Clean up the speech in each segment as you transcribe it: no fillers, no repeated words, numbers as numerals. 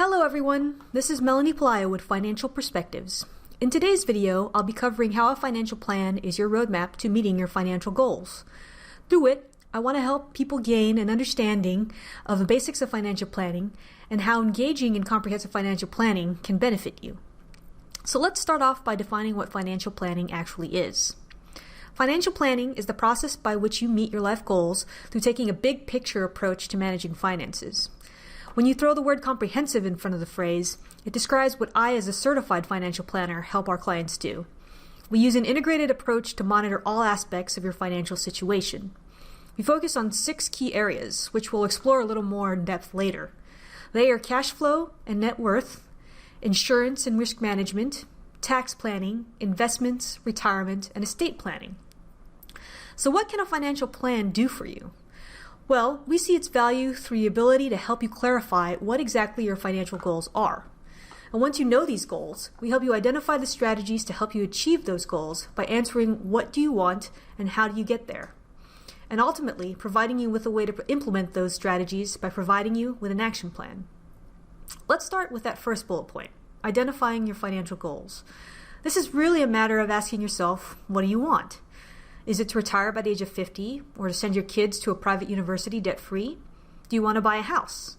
Hello everyone, this is Melanie Pelayo with Financial Perspectives. In today's video, I'll be covering how a financial plan is your roadmap to meeting your financial goals. Through it, I want to help people gain an understanding of the basics of financial planning and how engaging in comprehensive financial planning can benefit you. So let's start off by defining what financial planning actually is. Financial planning is the process by which you meet your life goals through taking a big picture approach to managing finances. When you throw the word comprehensive in front of the phrase, it describes what I, as a certified financial planner, help our clients do. We use an integrated approach to monitor all aspects of your financial situation. We focus on 6 key areas, which we'll explore a little more in depth later. They are cash flow and net worth, insurance and risk management, tax planning, investments, retirement, and estate planning. So what can a financial plan do for you? Well, we see its value through the ability to help you clarify what exactly your financial goals are. And once you know these goals, we help you identify the strategies to help you achieve those goals by answering what do you want and how do you get there. And ultimately, providing you with a way to implement those strategies by providing you with an action plan. Let's start with that first bullet point, identifying your financial goals. This is really a matter of asking yourself, what do you want? Is it to retire by the age of 50 or to send your kids to a private university debt-free? Do you want to buy a house?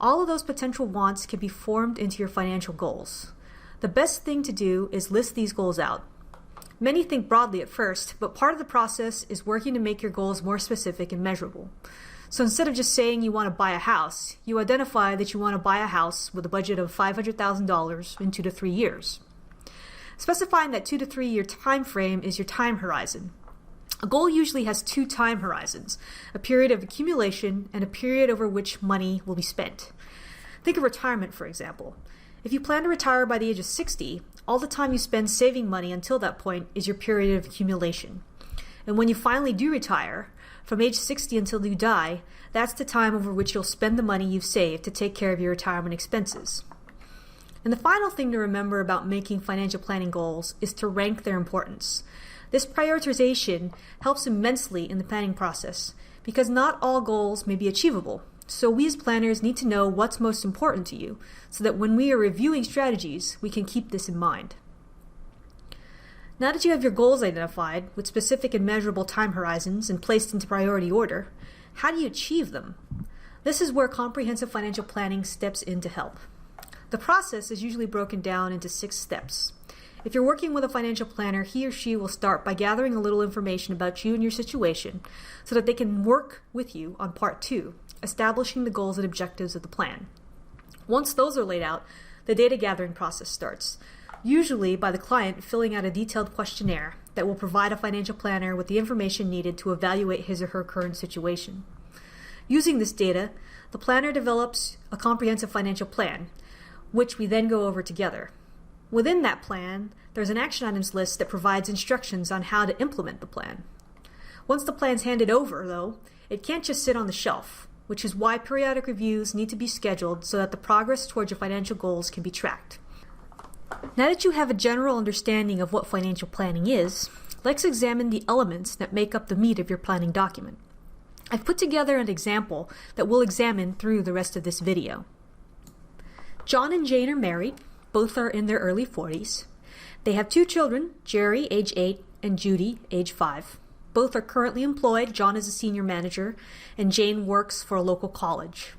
All of those potential wants can be formed into your financial goals. The best thing to do is list these goals out. Many think broadly at first, but part of the process is working to make your goals more specific and measurable. So instead of just saying you want to buy a house, you identify that you want to buy a house with a budget of $500,000 in 2 to 3 years. Specifying that 2 to 3 year time frame is your time horizon. A goal usually has 2 time horizons, a period of accumulation and a period over which money will be spent. Think of retirement, for example. If you plan to retire by the age of 60, all the time you spend saving money until that point is your period of accumulation. And when you finally do retire, from age 60 until you die, that's the time over which you'll spend the money you've saved to take care of your retirement expenses. And the final thing to remember about making financial planning goals is to rank their importance. This prioritization helps immensely in the planning process because not all goals may be achievable. So we as planners need to know what's most important to you so that when we are reviewing strategies, we can keep this in mind. Now that you have your goals identified with specific and measurable time horizons and placed into priority order, how do you achieve them? This is where comprehensive financial planning steps in to help. The process is usually broken down into 6 steps. If you're working with a financial planner, he or she will start by gathering a little information about you and your situation so that they can work with you on part 2, establishing the goals and objectives of the plan. Once those are laid out, the data gathering process starts, usually by the client filling out a detailed questionnaire that will provide a financial planner with the information needed to evaluate his or her current situation. Using this data, the planner develops a comprehensive financial plan, which we then go over together. Within that plan, there's an action items list that provides instructions on how to implement the plan. Once the plan's handed over, though, it can't just sit on the shelf, which is why periodic reviews need to be scheduled so that the progress towards your financial goals can be tracked. Now that you have a general understanding of what financial planning is, let's examine the elements that make up the meat of your planning document. I've put together an example that we'll examine through the rest of this video. John and Jane are married. Both are in their early 40s. They have 2 children, Jerry, age 8, and Judy, age 5. Both are currently employed. John is a senior manager, and Jane works for a local college.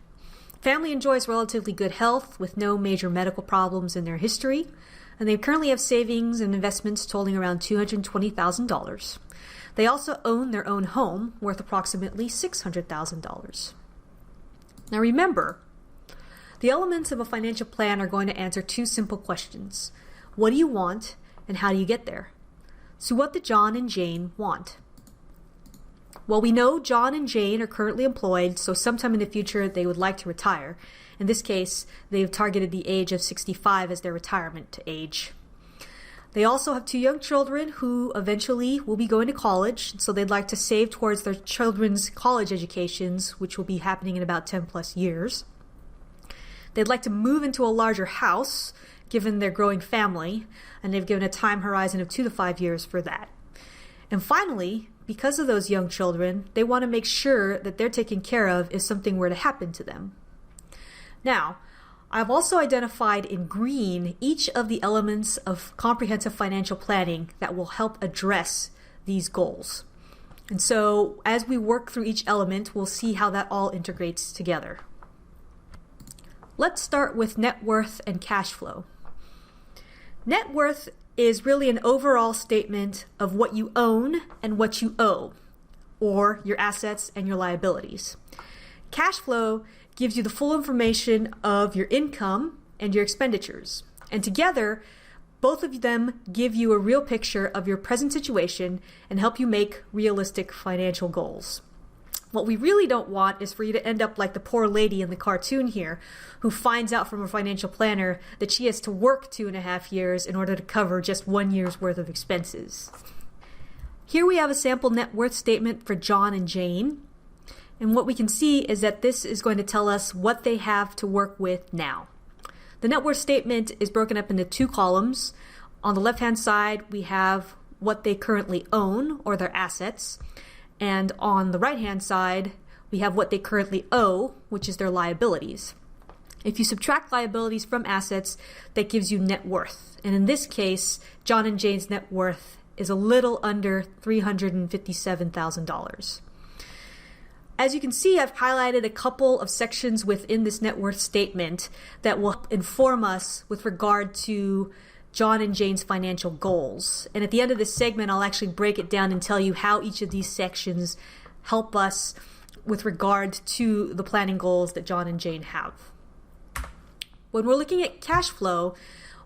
Family enjoys relatively good health with no major medical problems in their history, and they currently have savings and investments totaling around $220,000. They also own their own home worth approximately $600,000. Now remember, the elements of a financial plan are going to answer 2 simple questions. What do you want, and how do you get there? So what do John and Jane want? Well, we know John and Jane are currently employed, so sometime in the future they would like to retire. In this case, they've targeted the age of 65 as their retirement age. They also have 2 young children who eventually will be going to college, so they'd like to save towards their children's college educations, which will be happening in about 10 plus years. They'd like to move into a larger house, given their growing family, and they've given a time horizon of 2 to 5 years for that. And finally, because of those young children, they want to make sure that they're taken care of if something were to happen to them. Now, I've also identified in green each of the elements of comprehensive financial planning that will help address these goals. And so as we work through each element, we'll see how that all integrates together. Let's start with net worth and cash flow. Net worth is really an overall statement of what you own and what you owe, or your assets and your liabilities. Cash flow gives you the full information of your income and your expenditures. And together, both of them give you a real picture of your present situation and help you make realistic financial goals. What we really don't want is for you to end up like the poor lady in the cartoon here, who finds out from a financial planner that she has to work 2.5 years in order to cover just 1 year's worth of expenses. Here we have a sample net worth statement for John and Jane. And what we can see is that this is going to tell us what they have to work with now. The net worth statement is broken up into 2 columns. On the left-hand side, we have what they currently own, or their assets. And on the right-hand side, we have what they currently owe, which is their liabilities. If you subtract liabilities from assets, that gives you net worth. And in this case, John and Jane's net worth is a little under $357,000. As you can see, I've highlighted a couple of sections within this net worth statement that will inform us with regard to John and Jane's financial goals. And at the end of this segment, I'll actually break it down and tell you how each of these sections help us with regard to the planning goals that John and Jane have. When we're looking at cash flow,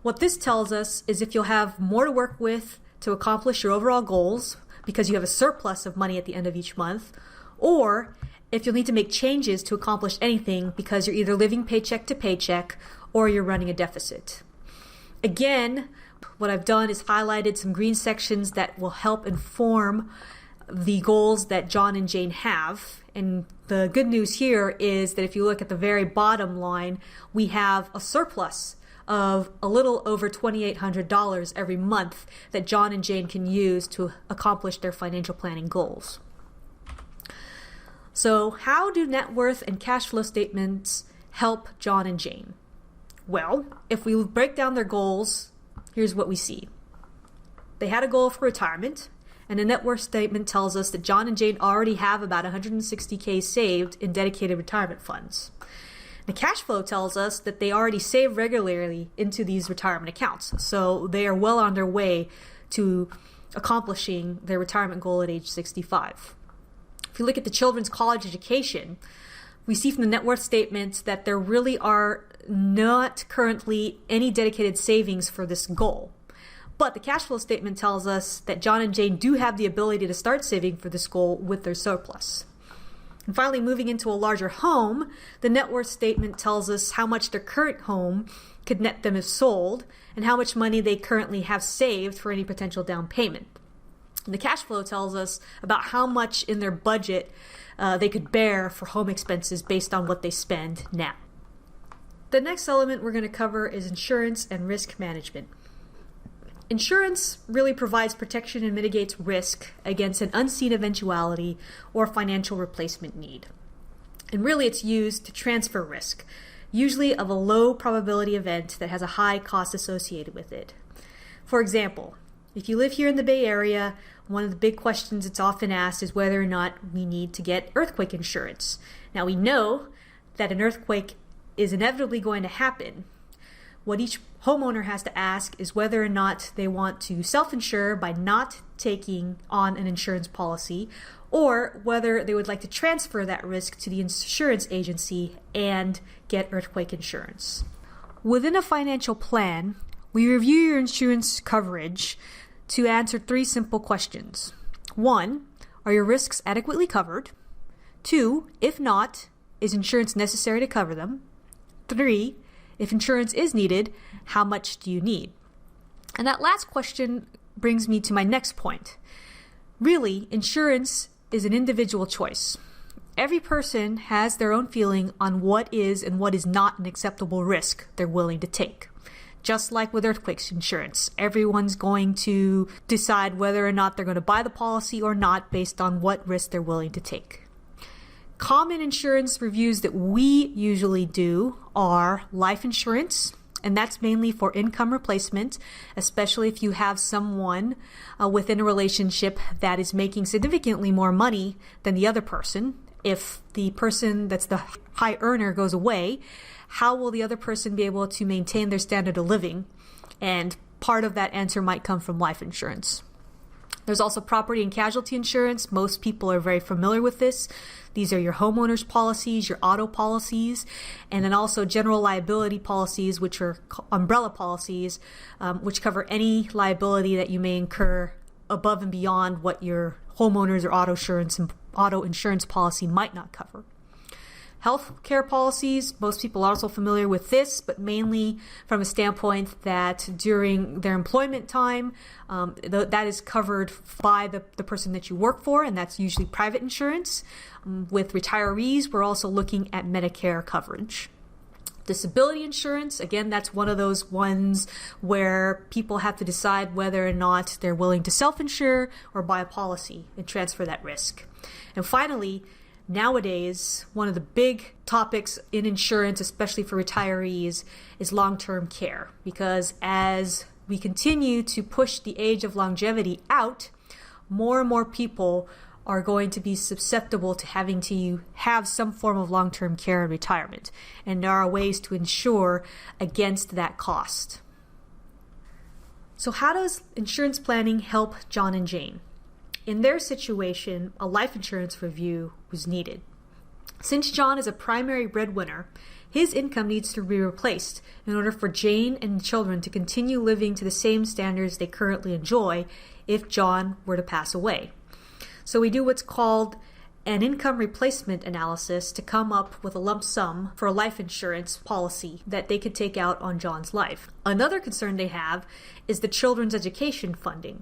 what this tells us is if you'll have more to work with to accomplish your overall goals because you have a surplus of money at the end of each month, or if you'll need to make changes to accomplish anything because you're either living paycheck to paycheck or you're running a deficit. Again, what I've done is highlighted some green sections that will help inform the goals that John and Jane have. And the good news here is that if you look at the very bottom line, we have a surplus of a little over $2,800 every month that John and Jane can use to accomplish their financial planning goals. So how do net worth and cash flow statements help John and Jane? Well, if we break down their goals, here's what we see. They had a goal for retirement, and the net worth statement tells us that John and Jane already have about $160K saved in dedicated retirement funds. The cash flow tells us that they already save regularly into these retirement accounts, so they are well on their way to accomplishing their retirement goal at age 65. If you look at the children's college education, we see from the net worth statement that there really are not currently any dedicated savings for this goal. But the cash flow statement tells us that John and Jane do have the ability to start saving for this goal with their surplus. And finally, moving into a larger home, the net worth statement tells us how much their current home could net them if sold and how much money they currently have saved for any potential down payment. And the cash flow tells us about how much in their budget they could bear for home expenses based on what they spend now. The next element we're going to cover is insurance and risk management. Insurance really provides protection and mitigates risk against an unseen eventuality or financial replacement need. And really it's used to transfer risk, usually of a low probability event that has a high cost associated with it. For example, if you live here in the Bay Area, one of the big questions that's often asked is whether or not we need to get earthquake insurance. Now we know that an earthquake is inevitably going to happen. What each homeowner has to ask is whether or not they want to self-insure by not taking on an insurance policy, or whether they would like to transfer that risk to the insurance agency and get earthquake insurance. Within a financial plan, we review your insurance coverage to answer 3 simple questions. 1, are your risks adequately covered? 2, if not, is insurance necessary to cover them? 3, if insurance is needed, how much do you need? And that last question brings me to my next point. Really, insurance is an individual choice. Every person has their own feeling on what is and what is not an acceptable risk they're willing to take. Just like with earthquake insurance, everyone's going to decide whether or not they're going to buy the policy or not based on what risk they're willing to take. Common insurance reviews that we usually do are life insurance, and that's mainly for income replacement, especially if you have someone within a relationship that is making significantly more money than the other person. If the person that's the high earner goes away, how will the other person be able to maintain their standard of living? And part of that answer might come from life insurance. There's also property and casualty insurance. Most people are very familiar with this. These are your homeowners policies, your auto policies, and then also general liability policies, which are umbrella policies, which cover any liability that you may incur above and beyond what your homeowners or auto insurance policy might not cover. Health care policies, most people are also familiar with this, but mainly from a standpoint that during their employment time, that is covered by the person that you work for, and that's usually private insurance. With retirees, we're also looking at Medicare coverage. Disability insurance, again, that's one of those ones where people have to decide whether or not they're willing to self-insure or buy a policy and transfer that risk. And finally, nowadays, one of the big topics in insurance, especially for retirees, is long-term care. Because as we continue to push the age of longevity out, more and more people are going to be susceptible to having to have some form of long-term care in retirement. And there are ways to insure against that cost. So how does insurance planning help John and Jane? In their situation, a life insurance review was needed. Since John is a primary breadwinner, his income needs to be replaced in order for Jane and the children to continue living to the same standards they currently enjoy if John were to pass away. So we do what's called an income replacement analysis to come up with a lump sum for a life insurance policy that they could take out on John's life. Another concern they have is the children's education funding.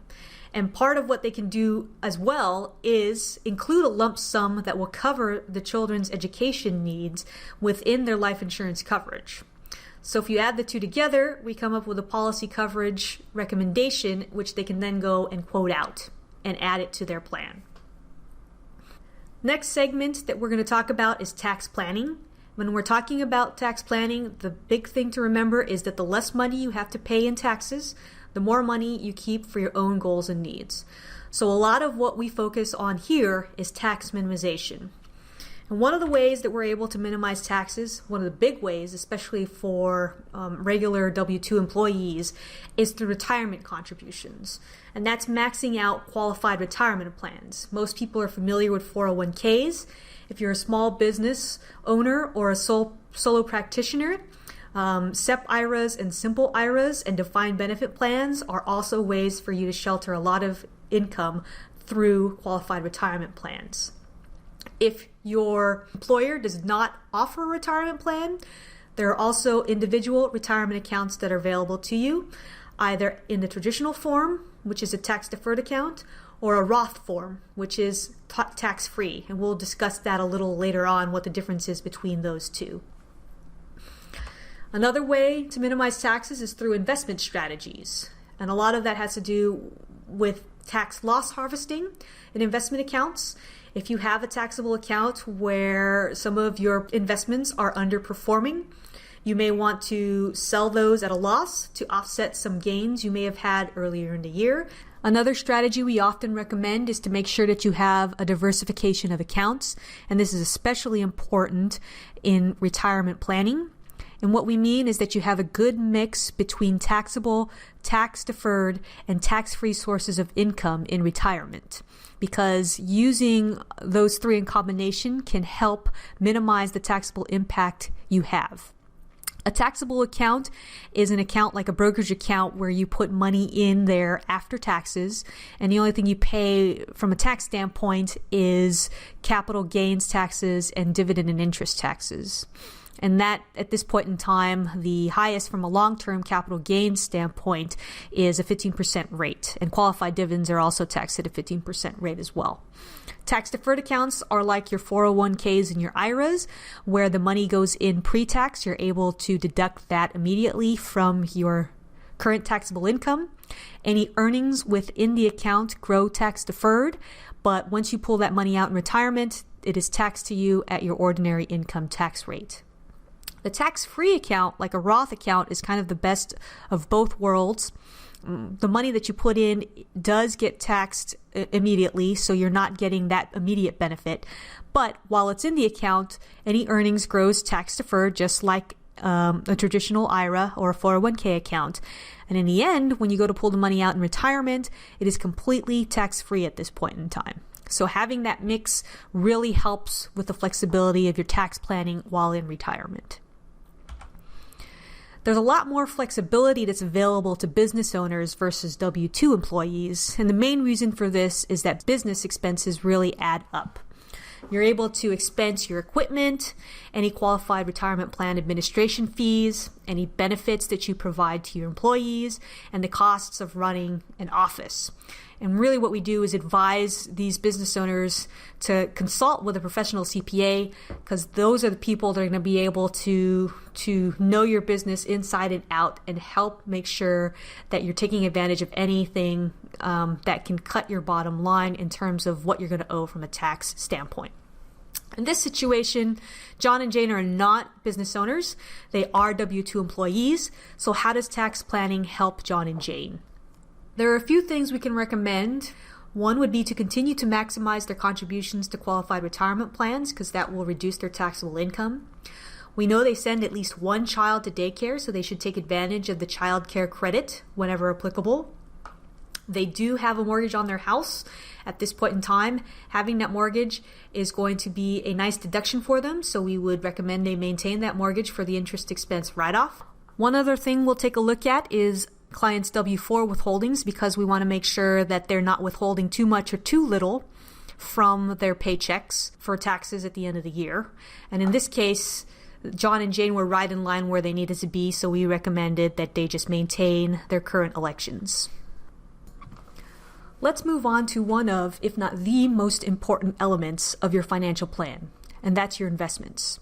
And part of what they can do as well is include a lump sum that will cover the children's education needs within their life insurance coverage. So if you add the two together, we come up with a policy coverage recommendation, which they can then go and quote out and add it to their plan. Next segment that we're going to talk about is tax planning. When we're talking about tax planning, the big thing to remember is that the less money you have to pay in taxes, the more money you keep for your own goals and needs. So a lot of what we focus on here is tax minimization. And one of the ways that we're able to minimize taxes, one of the big ways, especially for regular W-2 employees, is through retirement contributions. And that's maxing out qualified retirement plans. Most people are familiar with 401ks. If you're a small business owner or a solo practitioner, SEP IRAs and simple IRAs and defined benefit plans are also ways for you to shelter a lot of income through qualified retirement plans. If your employer does not offer a retirement plan, there are also individual retirement accounts that are available to you, either in the traditional form, which is a tax-deferred account, or a Roth form, which is tax-free. And we'll discuss that a little later on, what the difference is between those two. Another way to minimize taxes is through investment strategies. And a lot of that has to do with tax loss harvesting in investment accounts. If you have a taxable account where some of your investments are underperforming, you may want to sell those at a loss to offset some gains you may have had earlier in the year. Another strategy we often recommend is to make sure that you have a diversification of accounts, and this is especially important in retirement planning. And what we mean is that you have a good mix between taxable, tax-deferred, and tax-free sources of income in retirement, because using those three in combination can help minimize the taxable impact you have. A taxable account is an account like a brokerage account where you put money in there after taxes, and the only thing you pay from a tax standpoint is capital gains taxes and dividend and interest taxes. And that, at this point in time, the highest from a long-term capital gains standpoint is a 15% rate. And qualified dividends are also taxed at a 15% rate as well. Tax-deferred accounts are like your 401ks and your IRAs, where the money goes in pre-tax. You're able to deduct that immediately from your current taxable income. Any earnings within the account grow tax-deferred, but once you pull that money out in retirement, it is taxed to you at your ordinary income tax rate. The tax-free account, like a Roth account, is kind of the best of both worlds. The money that you put in does get taxed immediately, so you're not getting that immediate benefit. But while it's in the account, any earnings grows tax-deferred, just like a traditional IRA or a 401k account. And in the end, when you go to pull the money out in retirement, it is completely tax-free at this point in time. So having that mix really helps with the flexibility of your tax planning while in retirement. There's a lot more flexibility that's available to business owners versus W-2 employees, and the main reason for this is that business expenses really add up. You're able to expense your equipment, any qualified retirement plan administration fees, any benefits that you provide to your employees, and the costs of running an office. And really what we do is advise these business owners to consult with a professional CPA, because those are the people that are going to be able to know your business inside and out and help make sure that you're taking advantage of anything that can cut your bottom line in terms of what you're going to owe from a tax standpoint. In this situation, John and Jane are not business owners. They are W-2 employees. So how does tax planning help John and Jane? There are a few things we can recommend. One would be to continue to maximize their contributions to qualified retirement plans, because that will reduce their taxable income. We know they send at least one child to daycare, so they should take advantage of the child care credit whenever applicable. They do have a mortgage on their house at this point in time. Having that mortgage is going to be a nice deduction for them, so we would recommend they maintain that mortgage for the interest expense write-off. One other thing we'll take a look at is clients' W-4 withholdings, because we want to make sure that they're not withholding too much or too little from their paychecks for taxes at the end of the year. And in this case, John and Jane were right in line where they needed to be, so we recommended that they just maintain their current elections. Let's move on to one of, if not the most important elements of your financial plan, and that's your investments.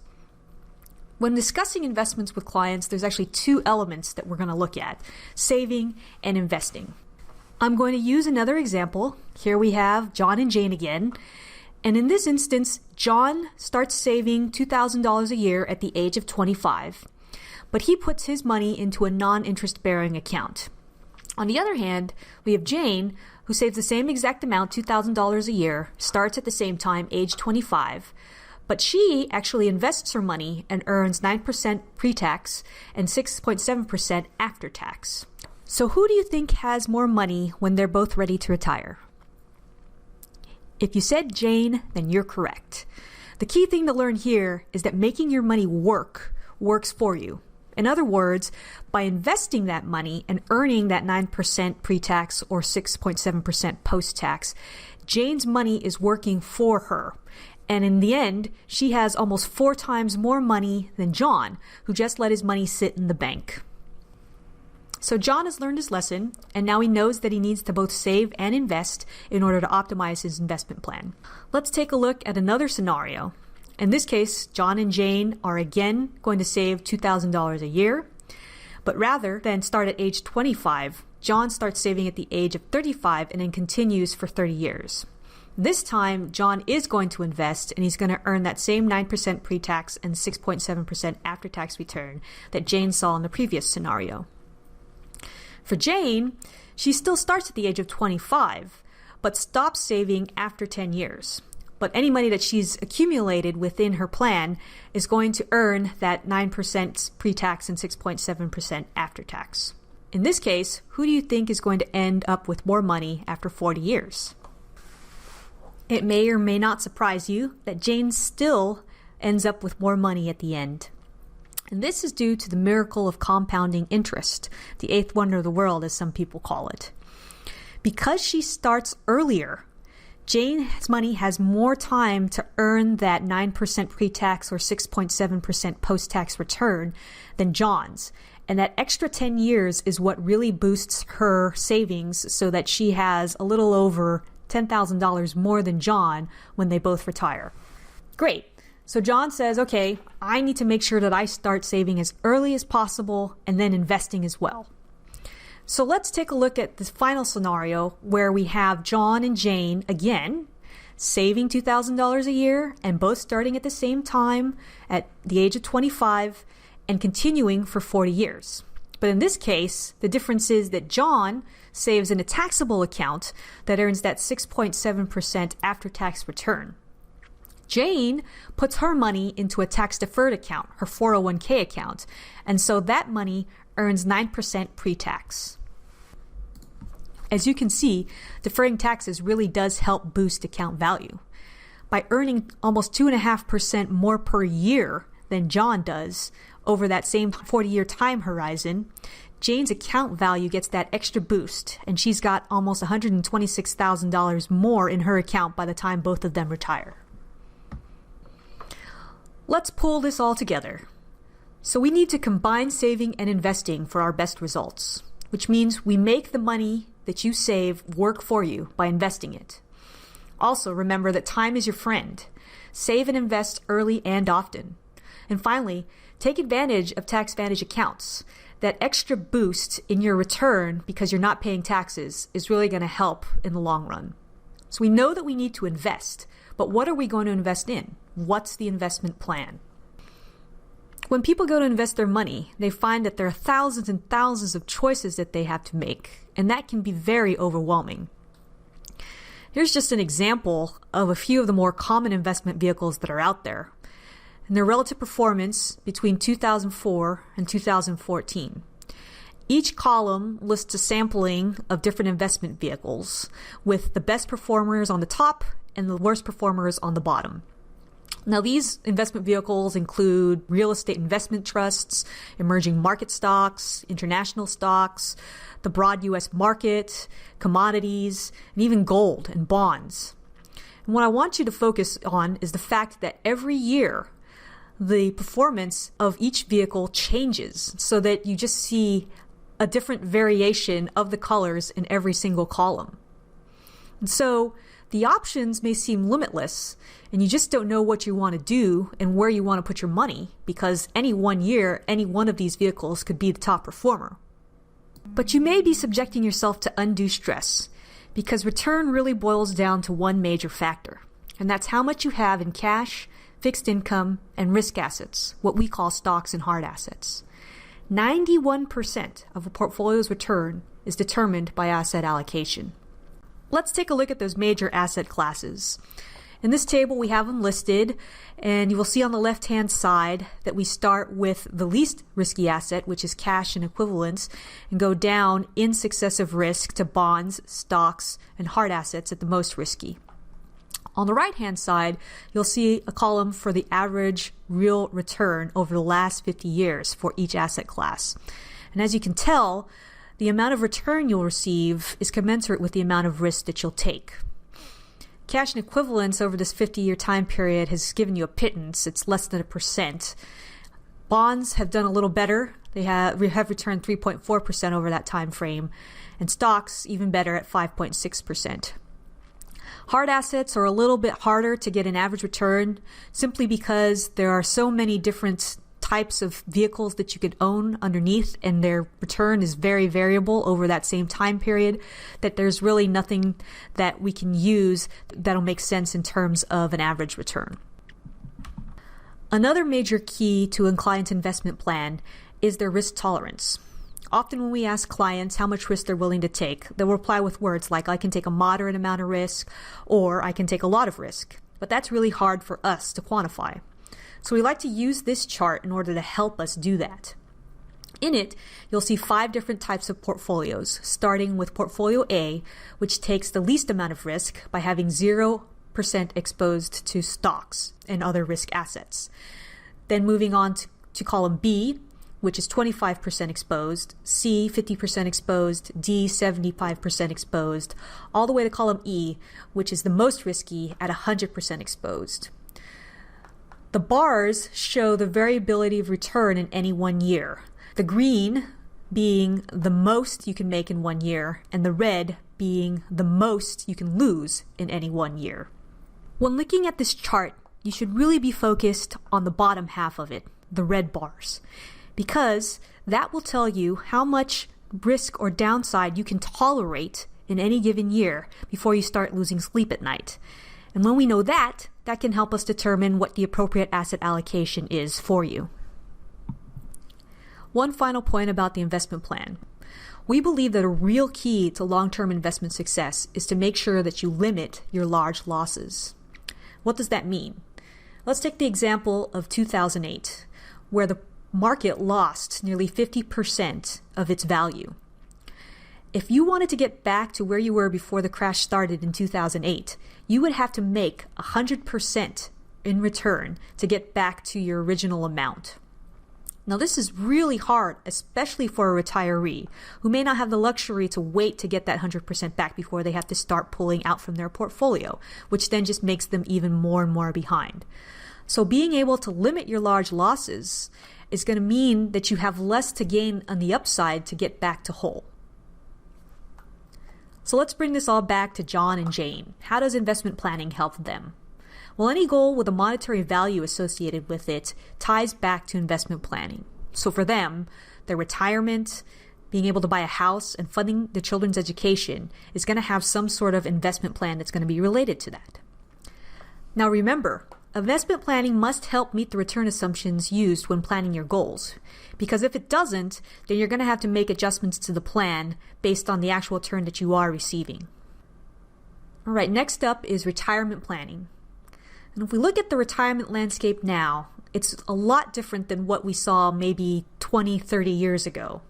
When discussing investments with clients, there's actually two elements that we're going to look at: saving and investing. I'm going to use another example. Here we have John and Jane again. And in this instance, John starts saving $2,000 a year at the age of 25, but he puts his money into a non-interest bearing account. On the other hand, we have Jane, who saves the same exact amount, $2,000 a year, starts at the same time, age 25, but she actually invests her money and earns 9% pre-tax and 6.7% after tax. So who do you think has more money when they're both ready to retire? If you said Jane, then you're correct. The key thing to learn here is that making your money works for you. In other words, by investing that money and earning that 9% pre-tax or 6.7% post-tax, Jane's money is working for her. And in the end, she has almost 4 times more money than John, who just let his money sit in the bank. So John has learned his lesson, and now he knows that he needs to both save and invest in order to optimize his investment plan. Let's take a look at another scenario. In this case, John and Jane are again going to save $2,000 a year, but rather than start at age 25, John starts saving at the age of 35 and then continues for 30 years. This time, John is going to invest, and he's going to earn that same 9% pre-tax and 6.7% after-tax return that Jane saw in the previous scenario. For Jane, she still starts at the age of 25, but stops saving after 10 years. But any money that she's accumulated within her plan is going to earn that 9% pre-tax and 6.7% after-tax. In this case, who do you think is going to end up with more money after 40 years? It may or may not surprise you that Jane still ends up with more money at the end. And this is due to the miracle of compounding interest, the eighth wonder of the world, as some people call it. Because she starts earlier, Jane's money has more time to earn that 9% pre-tax or 6.7% post-tax return than John's. And that extra 10 years is what really boosts her savings so that she has a little over $10,000 more than John when they both retire. Great. So John says, okay, I need to make sure that I start saving as early as possible and then investing as well. So let's take a look at this final scenario where we have John and Jane again. saving $2,000 a year and both starting at the same time at the age of 25 and continuing for 40 years. But in this case, the difference is that John saves in a taxable account that earns that 6.7% after-tax return. Jane puts her money into a tax-deferred account, her 401k account, and so that money earns 9% pre-tax. As you can see, deferring taxes really does help boost account value. By earning almost 2.5% more per year than John does over that same 40-year time horizon, Jane's account value gets that extra boost, and she's got almost $126,000 more in her account by the time both of them retire. Let's pull this all together. So we need to combine saving and investing for our best results, which means we make the money that you save work for you by investing it. Also, remember that time is your friend. Save and invest early and often. And finally, take advantage of TaxVantage accounts. That extra boost in your return because you're not paying taxes is really going to help in the long run. So we know that we need to invest, but what are we going to invest in? What's the investment plan? When people go to invest their money, they find that there are thousands and thousands of choices that they have to make, and that can be very overwhelming. Here's just an example of a few of the more common investment vehicles that are out there, and their relative performance between 2004 and 2014. Each column lists a sampling of different investment vehicles, with the best performers on the top and the worst performers on the bottom. Now, these investment vehicles include real estate investment trusts, emerging market stocks, international stocks, the broad U.S. market, commodities, and even gold and bonds. And what I want you to focus on is the fact that every year, the performance of each vehicle changes so that you just see a different variation of the colors in every single column. And so the options may seem limitless, and you just don't know what you want to do and where you want to put your money, because any one year, any one of these vehicles could be the top performer. But you may be subjecting yourself to undue stress, because return really boils down to one major factor, and that's how much you have in cash, fixed income, and risk assets, what we call stocks and hard assets. 91% of a portfolio's return is determined by asset allocation. Let's take a look at those major asset classes. In this table, we have them listed, and you will see on the left-hand side that we start with the least risky asset, which is cash and equivalents, and go down in successive risk to bonds, stocks, and hard assets at the most risky. On the right-hand side, you'll see a column for the average real return over the last 50 years for each asset class. And as you can tell, the amount of return you'll receive is commensurate with the amount of risk that you'll take. Cash and equivalents over this 50-year time period has given you a pittance. It's less than 1%. Bonds have done a little better. They have returned 3.4% over that time frame, and stocks even better at 5.6%. Hard assets are a little bit harder to get an average return simply because there are so many different types of vehicles that you could own underneath, and their return is very variable over that same time period, that there's really nothing that we can use that'll make sense in terms of an average return. Another major key to a client's investment plan is their risk tolerance. Often when we ask clients how much risk they're willing to take, they'll reply with words like, I can take a moderate amount of risk, or I can take a lot of risk. But that's really hard for us to quantify. So we like to use this chart in order to help us do that. In it, you'll see 5 different types of portfolios, starting with Portfolio A, which takes the least amount of risk by having 0% exposed to stocks and other risk assets. Then moving on to column B, which is 25% exposed, C, 50% exposed, D, 75% exposed, all the way to column E, which is the most risky at 100% exposed. The bars show the variability of return in any one year. The green being the most you can make in 1 year, and the red being the most you can lose in any 1 year. When looking at this chart, you should really be focused on the bottom half of it, the red bars, because that will tell you how much risk or downside you can tolerate in any given year before you start losing sleep at night. And when we know that, that can help us determine what the appropriate asset allocation is for you. One final point about the investment plan. We believe that a real key to long-term investment success is to make sure that you limit your large losses. What does that mean? Let's take the example of 2008, where the market lost nearly 50% of its value. If you wanted to get back to where you were before the crash started in 2008, you would have to make 100% in return to get back to your original amount. Now, this is really hard, especially for a retiree who may not have the luxury to wait to get that 100% back before they have to start pulling out from their portfolio, which then just makes them even more and more behind. So being able to limit your large losses is going to mean that you have less to gain on the upside to get back to whole. So let's bring this all back to John and Jane. How does investment planning help them? Well, any goal with a monetary value associated with it ties back to investment planning. So for them, their retirement, being able to buy a house, and funding the children's education is going to have some sort of investment plan that's going to be related to that. Now remember, investment planning must help meet the return assumptions used when planning your goals. Because if it doesn't, then you're going to have to make adjustments to the plan based on the actual return that you are receiving. All right, next up is retirement planning. And if we look at the retirement landscape now, it's a lot different than what we saw maybe 20, 30 years ago.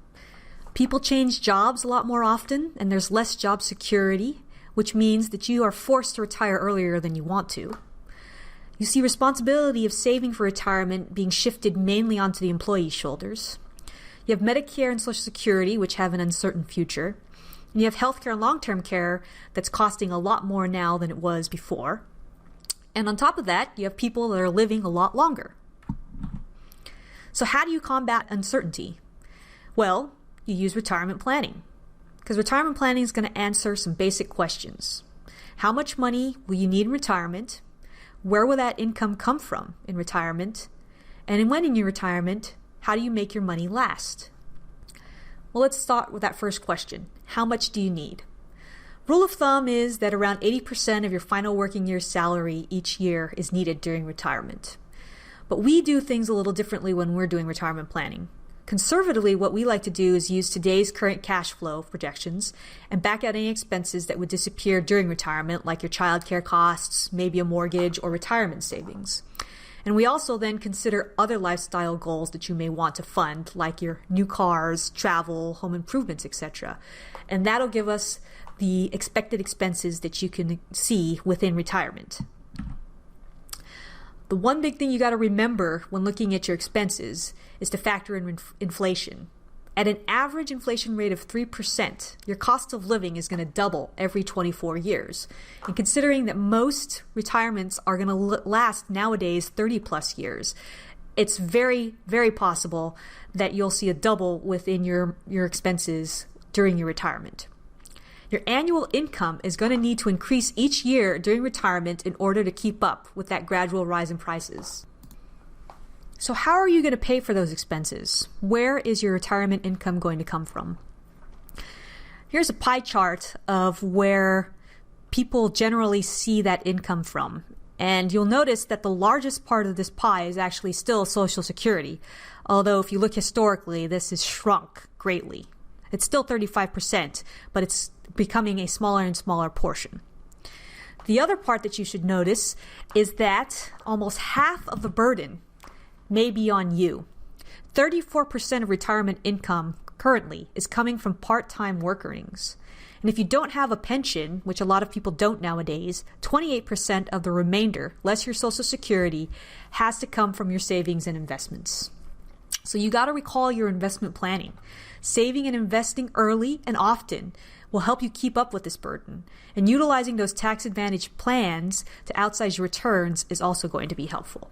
People change jobs a lot more often, and there's less job security, which means that you are forced to retire earlier than you want to. You see responsibility of saving for retirement being shifted mainly onto the employee's shoulders. You have Medicare and Social Security, which have an uncertain future. And you have healthcare and long-term care that's costing a lot more now than it was before. And on top of that, you have people that are living a lot longer. So how do you combat uncertainty? Well, you use retirement planning. Because retirement planning is going to answer some basic questions. How much money will you need in retirement? Where will that income come from in retirement? And when in your retirement, how do you make your money last? Well, let's start with that first question. How much do you need? Rule of thumb is that around 80% of your final working year's salary each year is needed during retirement. But we do things a little differently when we're doing retirement planning. Conservatively, what we like to do is use today's current cash flow projections and back out any expenses that would disappear during retirement, like your childcare costs, maybe a mortgage or retirement savings. And we also then consider other lifestyle goals that you may want to fund, like your new cars, travel, home improvements, etc. And that'll give us the expected expenses that you can see within retirement. The one big thing you got to remember when looking at your expenses is to factor in inflation. At an average inflation rate of 3%, your cost of living is going to double every 24 years. And considering that most retirements are going to last nowadays 30 plus years, it's very, very possible that you'll see a double within your expenses during your retirement. Your annual income is going to need to increase each year during retirement in order to keep up with that gradual rise in prices. So how are you going to pay for those expenses? Where is your retirement income going to come from? Here's a pie chart of where people generally see that income from. And you'll notice that the largest part of this pie is actually still Social Security. Although if you look historically, this has shrunk greatly. It's still 35%, but it's becoming a smaller and smaller portion. The other part that you should notice is that almost half of the burden may be on you. 34% of retirement income currently is coming from part-time work earnings. And if you don't have a pension, which a lot of people don't nowadays, 28% of the remainder, less your Social Security, has to come from your savings and investments. So you got to recall your investment planning. Saving and investing early and often will help you keep up with this burden. And utilizing those tax advantage plans to outsize your returns is also going to be helpful.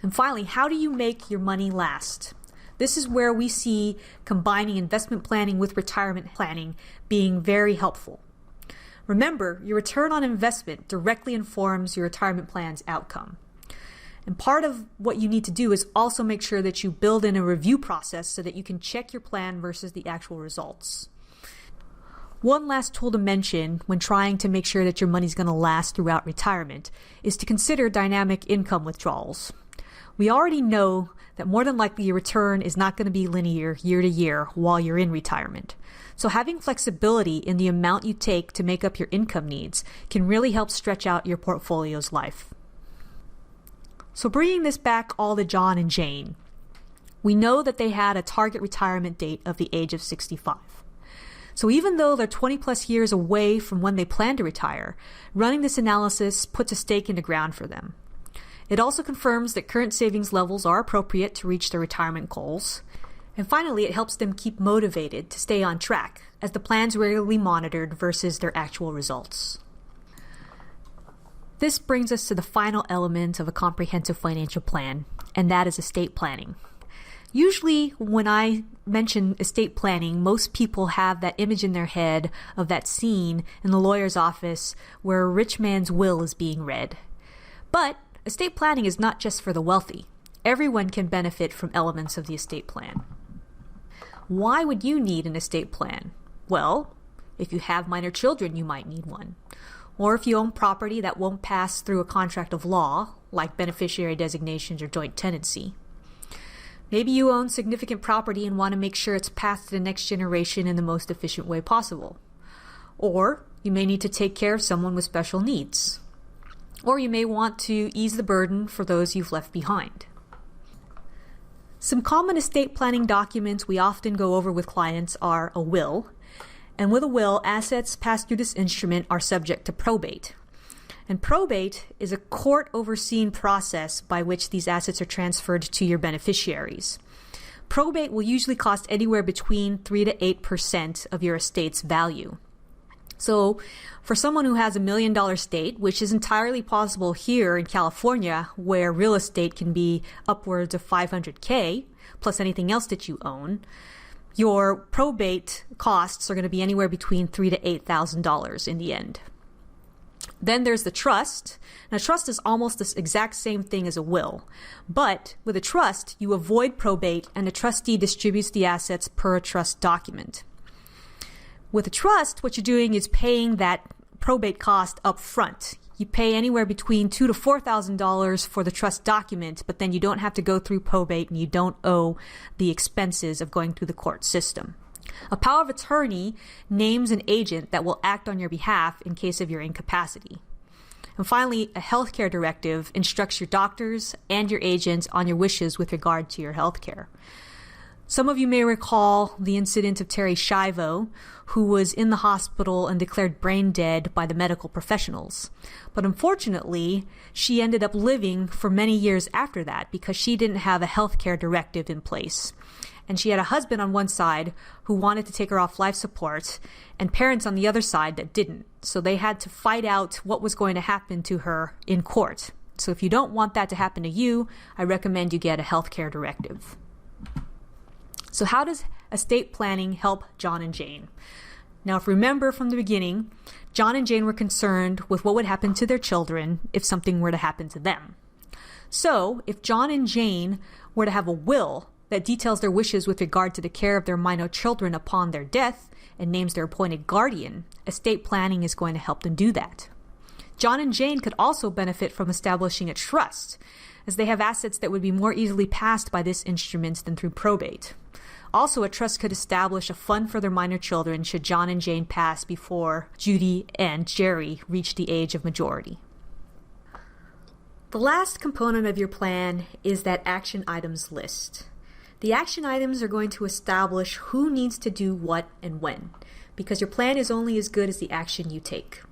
And finally, how do you make your money last? This is where we see combining investment planning with retirement planning being very helpful. Remember, your return on investment directly informs your retirement plan's outcome. And part of what you need to do is also make sure that you build in a review process so that you can check your plan versus the actual results. One last tool to mention when trying to make sure that your money's going to last throughout retirement is to consider dynamic income withdrawals. We already know that more than likely your return is not going to be linear year to year while you're in retirement. So having flexibility in the amount you take to make up your income needs can really help stretch out your portfolio's life. So bringing this back all to John and Jane, we know that they had a target retirement date of the age of 65. So even though they're 20 plus years away from when they plan to retire, running this analysis puts a stake in the ground for them. It also confirms that current savings levels are appropriate to reach their retirement goals. And finally, it helps them keep motivated to stay on track, as the plan's regularly monitored versus their actual results. This brings us to the final element of a comprehensive financial plan, and that is estate planning. Usually, when I mention estate planning, most people have that image in their head of that scene in the lawyer's office where a rich man's will is being read. But estate planning is not just for the wealthy. Everyone can benefit from elements of the estate plan. Why would you need an estate plan? Well, if you have minor children, you might need one. Or if you own property that won't pass through a contract of law, like beneficiary designations or joint tenancy. Maybe you own significant property and want to make sure it's passed to the next generation in the most efficient way possible. Or you may need to take care of someone with special needs. Or you may want to ease the burden for those you've left behind. Some common estate planning documents we often go over with clients are a will, and with a will, assets passed through this instrument are subject to probate. And probate is a court-overseen process by which these assets are transferred to your beneficiaries. Probate will usually cost anywhere between 3 to 8% of your estate's value. So for someone who has $1 million estate, which is entirely possible here in California, where real estate can be upwards of $500K, plus anything else that you own, your probate costs are going to be anywhere between $3,000 to $8,000 in the end. Then there's the trust. Now, trust is almost the exact same thing as a will. But with a trust, you avoid probate and the trustee distributes the assets per a trust document. With a trust, what you're doing is paying that probate cost up front. You pay anywhere between $2,000 to $4,000 for the trust document, but then you don't have to go through probate and you don't owe the expenses of going through the court system. A power of attorney names an agent that will act on your behalf in case of your incapacity. And finally, a healthcare directive instructs your doctors and your agents on your wishes with regard to your healthcare. Some of you may recall the incident of Terri Schiavo, who was in the hospital and declared brain dead by the medical professionals. But unfortunately, she ended up living for many years after that because she didn't have a healthcare directive in place. And she had a husband on one side who wanted to take her off life support and parents on the other side that didn't. So they had to fight out what was going to happen to her in court. So if you don't want that to happen to you, I recommend you get a healthcare directive. So how does estate planning help John and Jane? Now, if you remember from the beginning, John and Jane were concerned with what would happen to their children if something were to happen to them. So if John and Jane were to have a will that details their wishes with regard to the care of their minor children upon their death and names their appointed guardian, estate planning is going to help them do that. John and Jane could also benefit from establishing a trust, as they have assets that would be more easily passed by this instrument than through probate. Also, a trust could establish a fund for their minor children should John and Jane pass before Judy and Jerry reach the age of majority. The last component of your plan is that action items list. The action items are going to establish who needs to do what and when, because your plan is only as good as the action you take.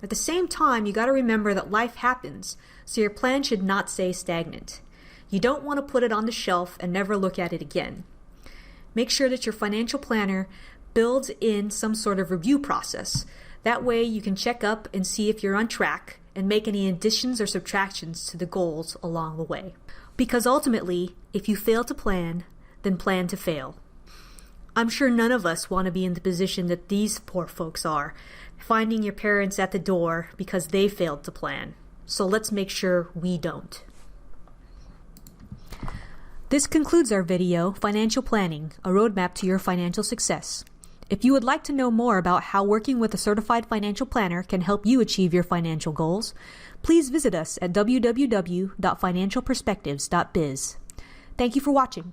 At the same time, you got to remember that life happens, so your plan should not stay stagnant. You don't want to put it on the shelf and never look at it again. Make sure that your financial planner builds in some sort of review process. That way you can check up and see if you're on track and make any additions or subtractions to the goals along the way. Because ultimately, if you fail to plan, then plan to fail. I'm sure none of us want to be in the position that these poor folks are, finding your parents at the door because they failed to plan. So let's make sure we don't. This concludes our video, Financial Planning, a roadmap to your financial success. If you would like to know more about how working with a certified financial planner can help you achieve your financial goals, please visit us at www.financialperspectives.biz. Thank you for watching.